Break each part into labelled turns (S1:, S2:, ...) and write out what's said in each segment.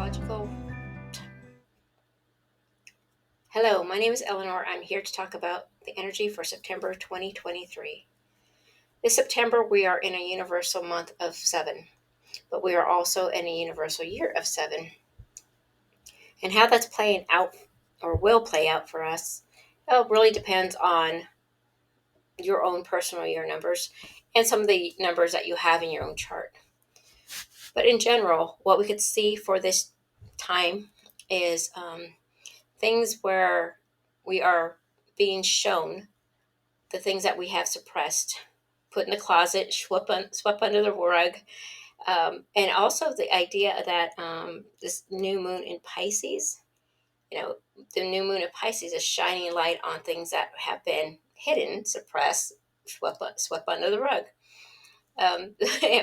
S1: Numerological. Hello, my name is Eleanor. I'm here to talk about the energy for September 2023. This September, we are in a universal month of 7, but we are also in a universal year of 7. And how that's playing out or will play out for us, well, really depends on your own personal year numbers and some of the numbers that you have in your own chart. But in general, what we could see for this time is things where we are being shown the things that we have suppressed, put in the closet, swept under the rug, and also the idea that this new moon in Pisces, the new moon in Pisces is shining light on things that have been hidden, suppressed, swept under the rug.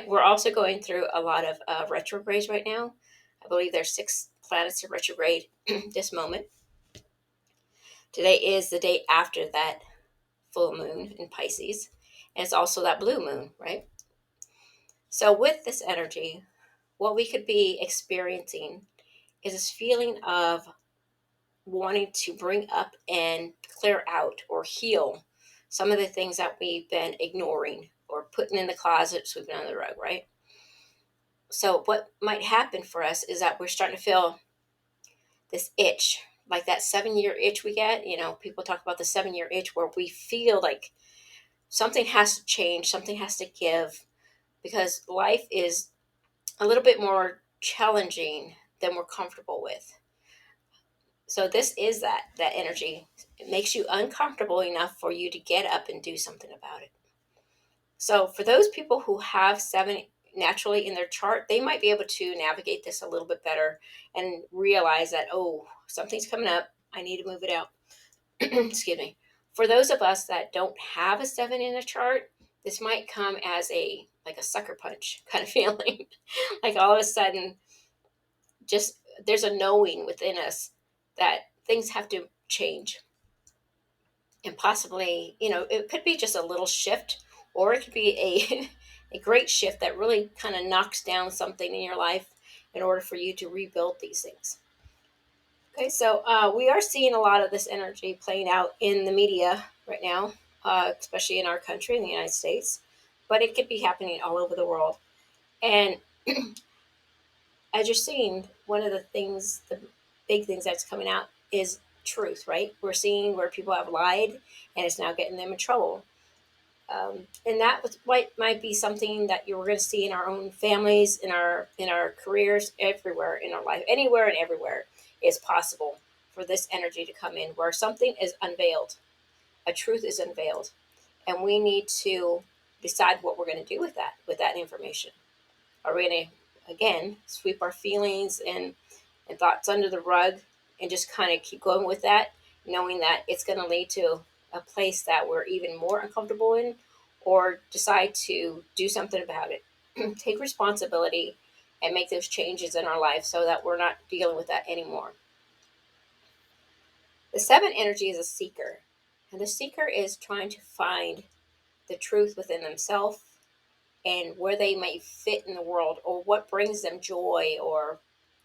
S1: We're also going through a lot of retrogrades right now. I believe there's 6 planets in retrograde this moment. Today is the day after that full moon in Pisces, and it's also that blue moon, right? So, with this energy, what we could be experiencing is this feeling of wanting to bring up and clear out or heal some of the things that we've been ignoring or putting in the closet, sweeping under the rug, right? So, what might happen for us is that we're starting to feel this itch, like that 7-year itch we get. People talk about the 7-year itch where we feel like something has to change, something has to give, because life is a little bit more challenging than we're comfortable with. So this is that energy. It makes you uncomfortable enough for you to get up and do something about it. So for those people who have 7 naturally in their chart, they might be able to navigate this a little bit better and realize that, oh, something's coming up. I need to move it out. Excuse me. For those of us that don't have a 7 in a chart, this might come as a sucker punch kind of feeling. Like all of a sudden, just there's a knowing within us that things have to change. And possibly, it could be just a little shift, or it could be a great shift that really kind of knocks down something in your life in order for you to rebuild these things. Okay, so we are seeing a lot of this energy playing out in the media right now, especially in our country, in the United States, but it could be happening all over the world. And as you're seeing, one of the big things that's coming out is truth, right? We're seeing where people have lied, and it's now getting them in trouble. And might be something that you're going to see in our own families, in our careers, everywhere in our life, anywhere and everywhere is possible for this energy to come in, where something is unveiled, a truth is unveiled, and we need to decide what we're going to do with that information. Are we going to again sweep our feelings and thoughts under the rug and just kind of keep going with that, knowing that it's going to lead to a place that we're even more uncomfortable in, or decide to do something about it, take responsibility, and make those changes in our life so that we're not dealing with that anymore? The 7 energy is a seeker, and the seeker is trying to find the truth within themselves and where they may fit in the world, or what brings them joy or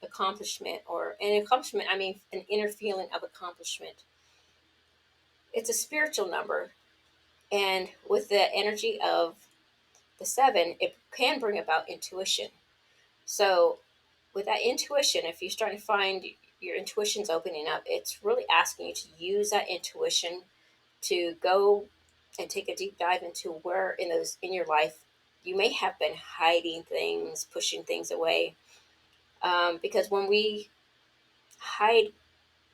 S1: accomplishment. Or an accomplishment, I mean an inner feeling of accomplishment. It's a spiritual number, and with the energy of the 7, it can bring about intuition. So with that intuition, if you're starting to find your intuition's opening up, it's really asking you to use that intuition to go and take a deep dive into where in your life you may have been hiding things, pushing things away. Because when we hide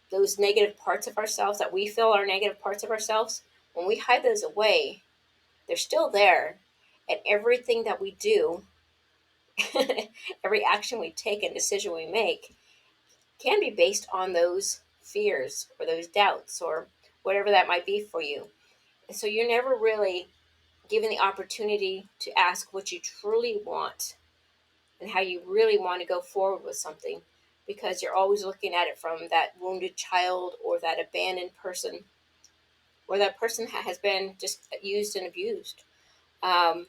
S1: those negative parts of ourselves that we feel are negative parts of ourselves, when we hide those away, they're still there. And everything that we do, every action we take and decision we make, can be based on those fears or those doubts or whatever that might be for you. And so you're never really given the opportunity to ask what you truly want and how you really want to go forward with something, because you're always looking at it from that wounded child or that abandoned person, or that person has been just used and abused. Um,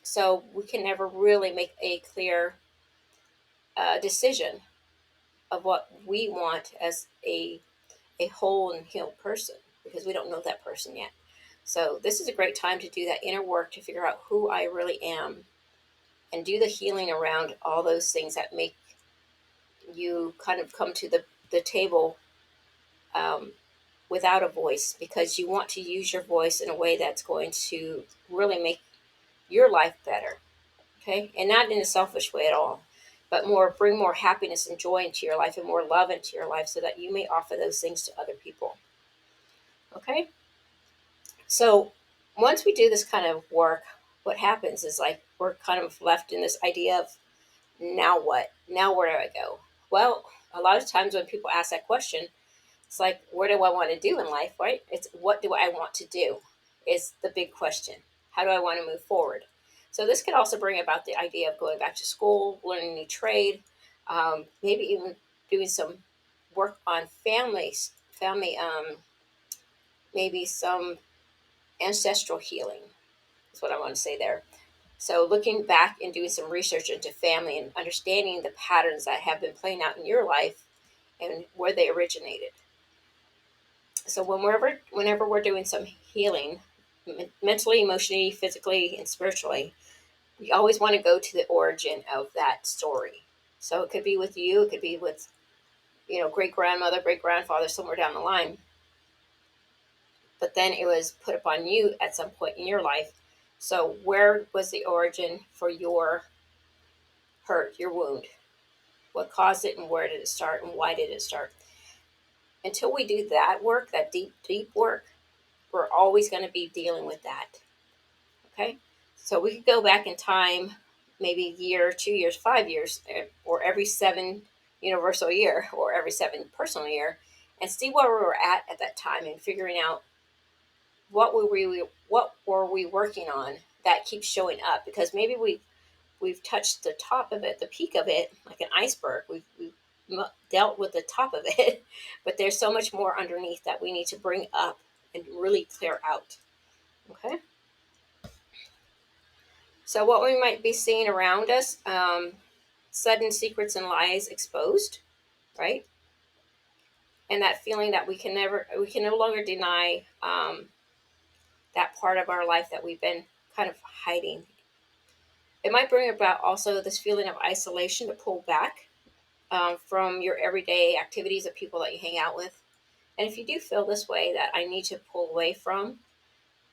S1: so we can never really make a clear a decision of what we want as a whole and healed person, because we don't know that person yet. So this is a great time to do that inner work to figure out who I really am and do the healing around all those things that make you kind of come to the table um, without a voice, because you want to use your voice in a way that's going to really make your life better. Okay, and not in a selfish way at all, but more bring more happiness and joy into your life and more love into your life so that you may offer those things to other people. Okay, so once we do this kind of work, what happens is like we're kind of left in this idea of now what? Now where do I go? Well, a lot of times when people ask that question, it's like, where do I want to do in life, right? It's what do I want to do is the big question. How do I want to move forward? So this could also bring about the idea of going back to school, learning a new trade, maybe even doing some work on family, maybe some ancestral healing is what I want to say there. So looking back and doing some research into family and understanding the patterns that have been playing out in your life and where they originated. So whenever we're doing some healing, mentally, emotionally, physically, and spiritually, we always want to go to the origin of that story. So it could be with you, it could be with great grandmother, great grandfather, somewhere down the line. But then it was put upon you at some point in your life. So where was the origin for your hurt, your wound? What caused it, and where did it start, and why did it start? Until we do that work, that deep work, we're always going to be dealing with that. Okay, so we could go back in time, maybe a year, 2 years, 5 years, or every 7 universal year, or every 7 personal year, and see where we were at that time, and figuring out what were we working on that keeps showing up, because maybe we've touched the top of it, the peak of it, like an iceberg. We've dealt with the top of it, but there's so much more underneath that we need to bring up and really clear out. Okay. So what we might be seeing around us, sudden secrets and lies exposed, right? And that feeling that we can no longer deny that part of our life that we've been kind of hiding. It might bring about also this feeling of isolation, to pull back from your everyday activities of people that you hang out with. And if you do feel this way, that I need to pull away from,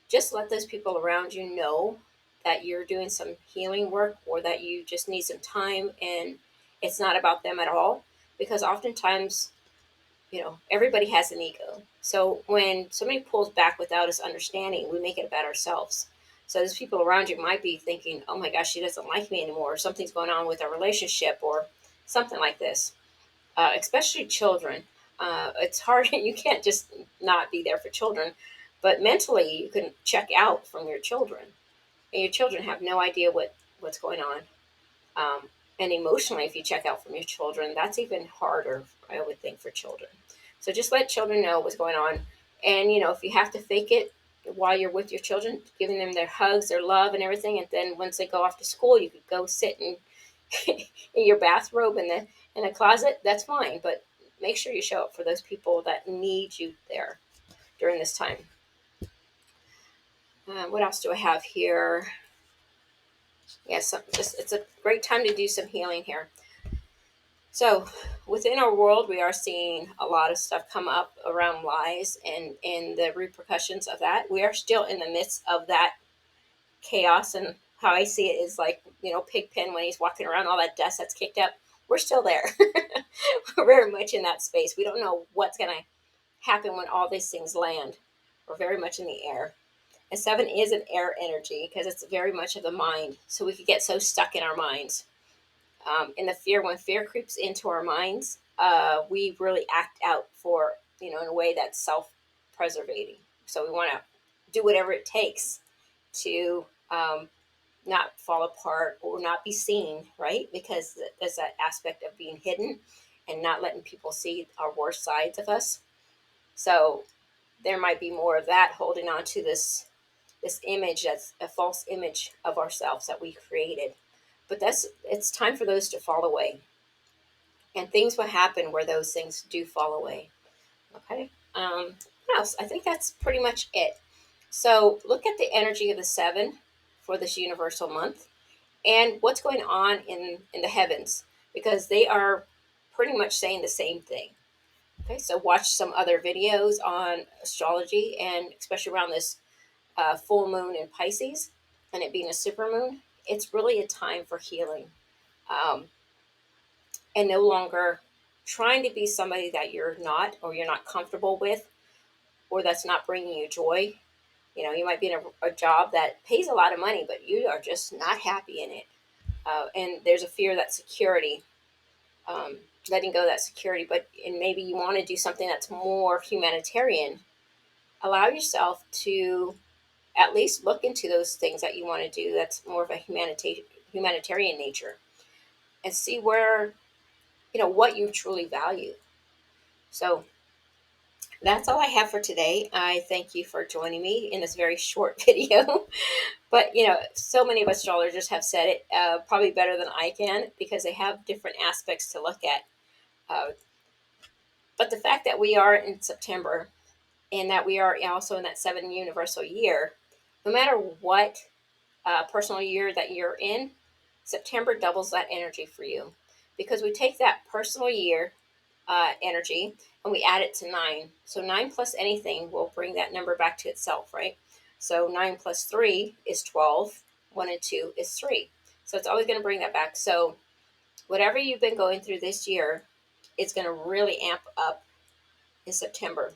S1: just let those people around you know that you're doing some healing work, or that you just need some time and it's not about them at all. Because oftentimes, everybody has an ego. So when somebody pulls back without us understanding, we make it about ourselves. So those people around you might be thinking, oh my gosh, she doesn't like me anymore, or something's going on with our relationship, or something like this. Especially children. It's hard. You can't just not be there for children, but mentally you can check out from your children, and your children have no idea what's going on. Um, and emotionally, if you check out from your children, that's even harder, I would think, for children. So just let children know what's going on, and if you have to fake it while you're with your children, giving them their hugs, their love, and everything, and then once they go off to school, you could go sit in your bathrobe in a closet. That's fine, but make sure you show up for those people that need you there during this time. What else do I have here? Yes, just it's a great time to do some healing here. So within our world, we are seeing a lot of stuff come up around lies and the repercussions of that. We are still in the midst of that chaos, and how I see it is like, Pigpen, when he's walking around, all that dust that's kicked up. We're still there. We're very much in that space. We don't know what's going to happen when all these things land. We're very much in the air. And 7 is an air energy, because it's very much of the mind. So we could get so stuck in our minds. In the fear, when fear creeps into our minds, we really act out for, in a way that's self-preservating. So we want to do whatever it takes to not fall apart or not be seen, right? Because there's that aspect of being hidden and not letting people see our worst sides of us. So there might be more of that, holding on to this image that's a false image of ourselves that we created. But it's time for those to fall away. and things will happen where those things do fall away. Okay. What else? I think that's pretty much it. So look at the energy of the seven for this universal month and what's going on in the heavens, because they are pretty much saying the same thing. Okay, so watch some other videos on astrology, and especially around this full moon in Pisces and it being a super moon, it's really a time for healing, um, and no longer trying to be somebody that you're not, or you're not comfortable with, or that's not bringing you joy. You know, you might be in a job that pays a lot of money, but you are just not happy in it. And there's a fear that security, um, letting go of that security, but and maybe you want to do something that's more humanitarian. Allow yourself to at least look into those things that you want to do that's more of a humanitarian nature, and see where, what you truly value. So that's all I have for today. I thank you for joining me in this very short video. But so many of astrologers have said it probably better than I can, because they have different aspects to look at. Uh, but the fact that we are in September, and that we are also in that seven universal year, no matter what personal year that you're in, September doubles that energy for you, because we take that personal year energy and we add it to nine. So nine plus anything will bring that number back to itself, right? So nine plus three is 12. One and two is three. So it's always going to bring that back. So whatever you've been going through this year, it's going to really amp up in September.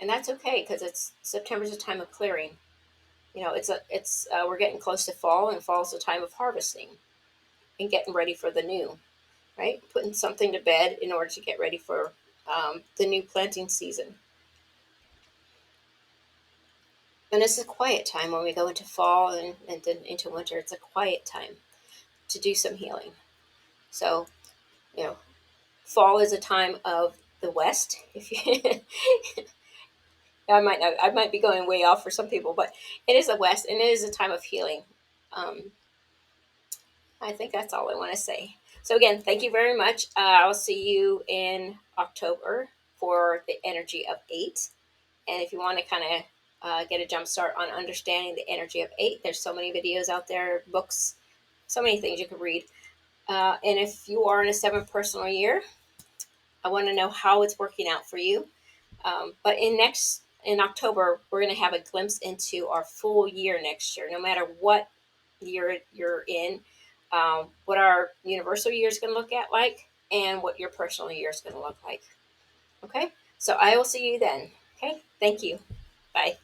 S1: And that's okay, because it's September's a time of clearing. We're getting close to fall, and fall's a time of harvesting and getting ready for the new, right? Putting something to bed in order to get ready for the new planting season. And it's a quiet time when we go into fall and then into winter. It's a quiet time to do some healing. So, you know, fall is a time of the West. If you, I might be going way off for some people, but it is the West, and it is a time of healing. Um, I think that's all I want to say. So again, thank you very much. I'll see you in October for the energy of eight. And if you want to kind of get a jump start on understanding the energy of eight, there's so many videos out there, books, so many things you can read. And if you are in a seventh personal year, I want to know how it's working out for you. But in October, we're going to have a glimpse into our full year next year, no matter what year you're in, what our universal year is going to look at like, and what your personal year is going to look like. Okay, so I will see you then. Okay, thank you. Bye.